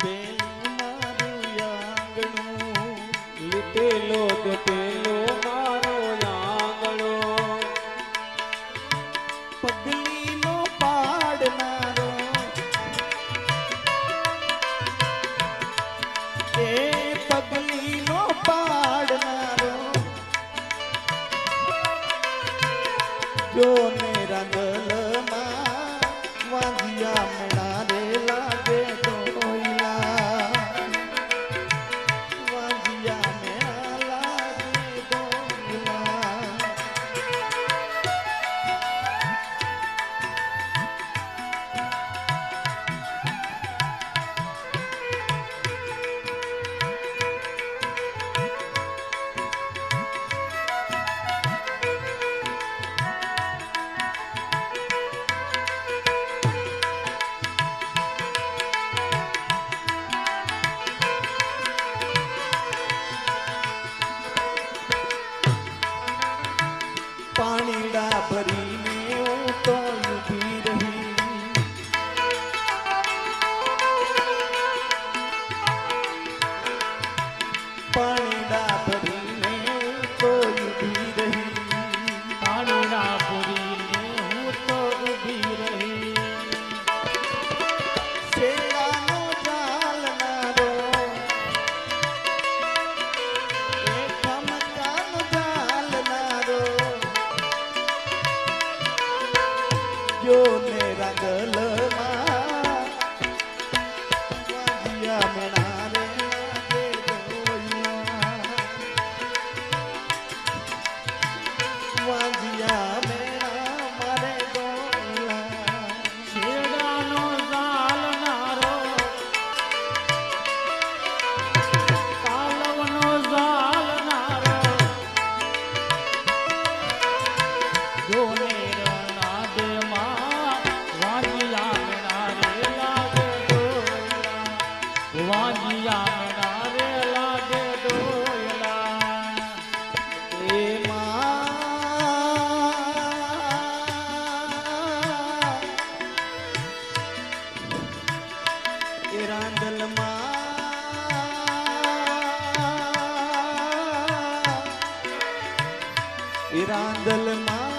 પેલું મારું આંગણું, લીધેલો તે પેલો મારો આંગણો, પગલીનો પાડનારો એ પગલીનો પાડનારો જોને રાંદલમાં વાંધિયા મેળા રે લાગે ડોયલા, વાંધિયા મેળા લાગે ડોયલા. પાણીડા ભરીને હું તો ઊભી રહી, પાણીડા ભરીને હું તો ઊભી રહી, પાણીના પૂરીને હું તો ઊભી રહી. શેલાનો ચાલનારો એ ખમકાનો ચાલનારો જોને રાંગલમાં વાંધિયા મેળા રે લાગે ડોયલા, વાંધિયા મેળા મારે ડોયલા. શેરડાનો ઝાલનારો, પાલવનો ઝાલનારો, જોને રણાદેમાં વાંજિયા મેળા રે લાગે ડોયલા, વાંજિયા મેળા રે લાગે ડોયલા. એ માં એ રાંદલમાં એ રાંદલમાં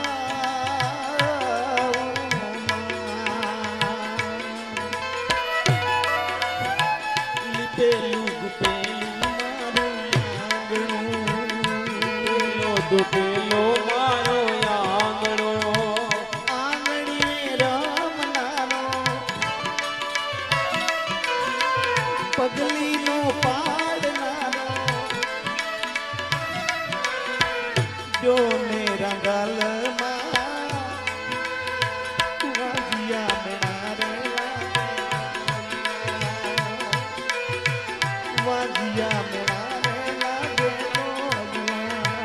લીધેલું પેલું મારું આંગણું, લીધેલો તે પેલો મારો આંગણો, આંગણીએ રમનારો પગલીનો પાડનારો જોને રંગાલમાં વાંધિયા મેળા રે લાગે, વાંધિયા મેળા રે લાગે ડોયલા.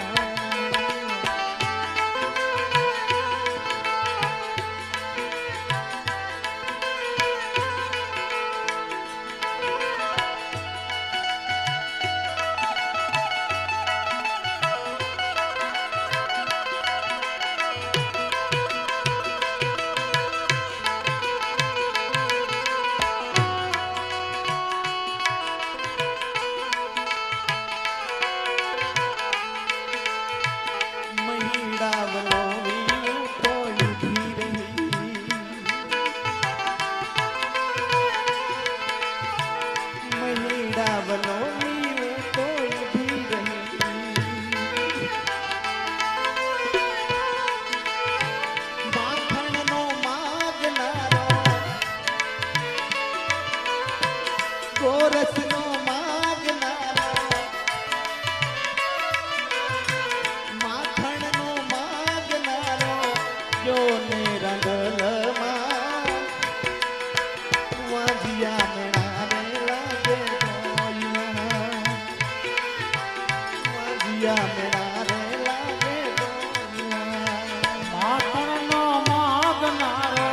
માખણનો માગનારો,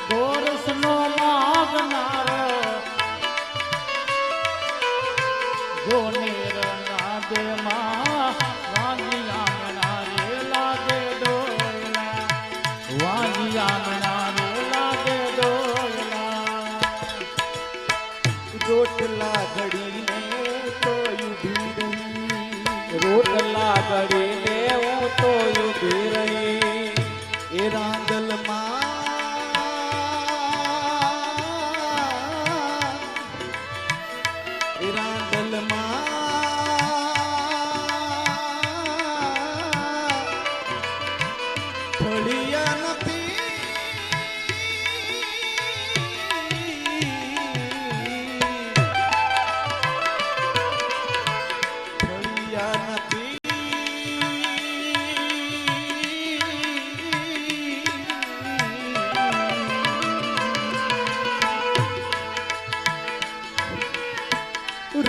ગોરસનો માગનારો, જોને રનાદેમાં વાંજિયા મેળા રે લાગે ડોયલા, વાંજિયા મેળા રે લાગે ડોયલા.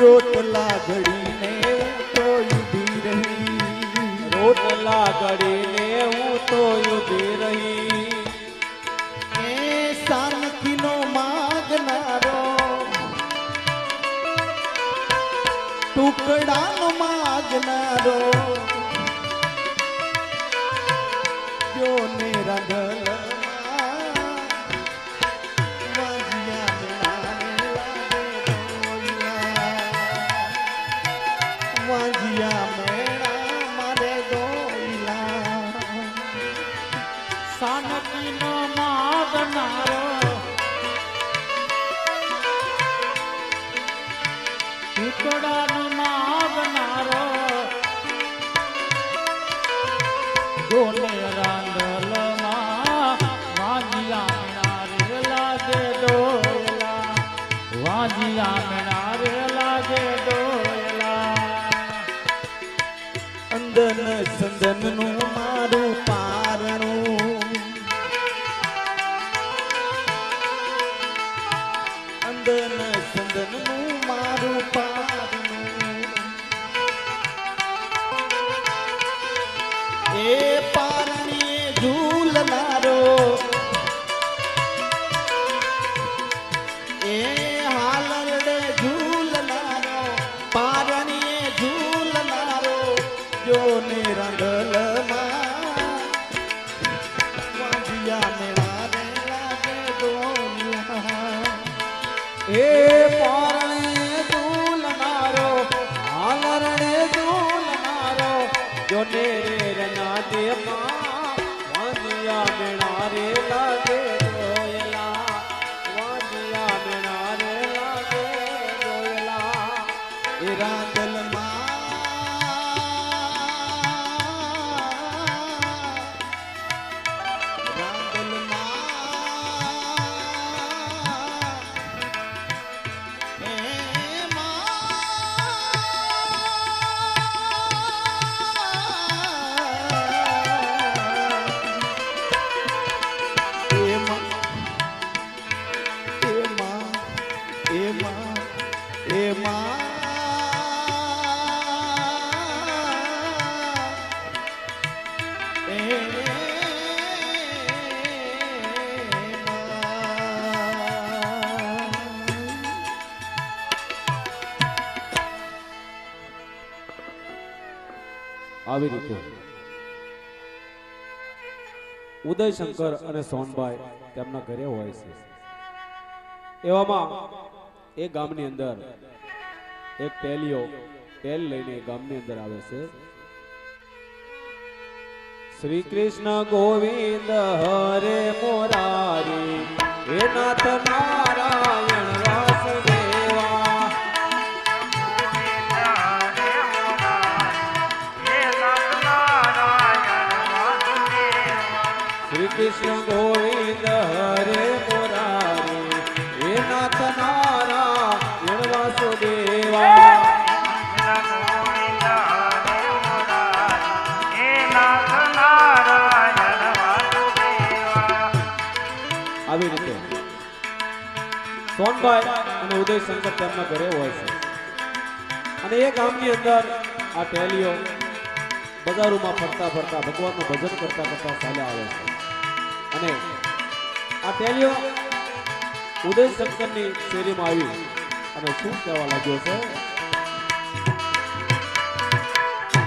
રોટલા ઘડીને હું તો ઊભી રહી રોટલા ઘડીને હું તો ઊભી રહી એ સાનકીનો માગનારો ટુકડાનો માગનારો જોને રંગલમાં વાજિયા મેળાને લાગે ડોલિયા. વાજિયા મેળા મારે ડોલિયા. સાનકીનો માગનારો ટુકડાનો માગનારો જોને રાંધલમાં વાજિયા મેળારે લાગે ડોયલા વાજિયા મેળારે લાગે ડોયલા અંદન સંદનનું મારું પારણું અંદન સંદનનું મારું પારણું એ પારણીએ ઝૂલનારો એ હાલરડે ઝૂલનારો પારણીએ ઝૂલનારો જોને રંગલમાં વાજિયા મેળા રે લાગે ડોલિયા. એ પારણે ઝૂલનારો હાલરડે ઝૂલનારો જોને રનાતે માં વાજિયા મેળા રે લાગે ડોયલા વાજિયા મેળા રે લાગે ડોયલા એ રાંદલમાં આવી રીતે ઉદયશંકર અને સોનભાઈ તેમના ઘરે હોય છે. એવામાં એ ગામની અંદર એક ટેલિયો ટેલ લઈને ગામની અંદર આવે છે. શ્રી કૃષ્ણ ગોવિંદ હરે મોરારી હે નાથ નારાયણ વાસુદેવા શ્રી કૃષ્ણ ગોવિંદ હરે મોરારી હે નાથ નારાયણ વાસુદેવા આવી રીતે સોનભાઈ અને ઉદયશંકર તેમના ઘરે હોય છે અને એ ગામની અંદર આ ટેલિયો બજારોમાં ફરતા ફરતા ભગવાનનું ભજન કરતા કરતા ચાલ્યા આવે છે અને આ ટેલિયો ઉદયશંકરની શેરીમાં આવી અને શું કહેવા લાગ્યો છે.